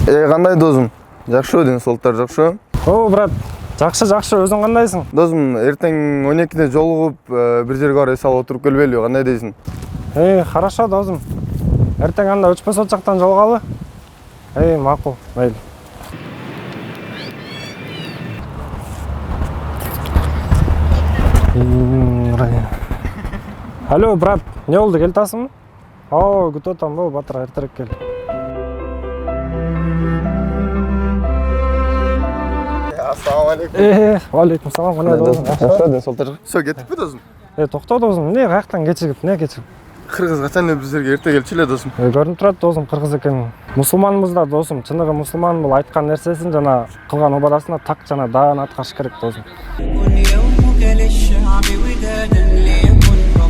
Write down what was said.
Кандай досым? Жакшы, ден солтар жакшы. О, брат, жакшы, өзүң кандайсың? Досым, эртең 12-де жолугуп, бир жерге барып эс алып отуруп келбейлиби, кандай дейсиң? Хорошо, досым. Эртең анда өчпөс от жактан жолугалы? Макул, мейли. Алло, брат, не болду, келатасыңбы? Күтүп атам, Батыр, эртерээк кел. Ассаламу алейкум. Валейкум салам, кандай досым? Жакшы, ден солтар жакшы. Всё, кеттикпи досым? Токто досым, эмне каяктан кечигип, Кыргыз качан эле бизерге эрте келчү эле досум. Көрүнүп турат досум, кыргыз экенин. Мусулманбыз да досум, чыныгы мусулман бул айткан нерсесин жана кылган убадасына так жана даан аткарыш керек досум.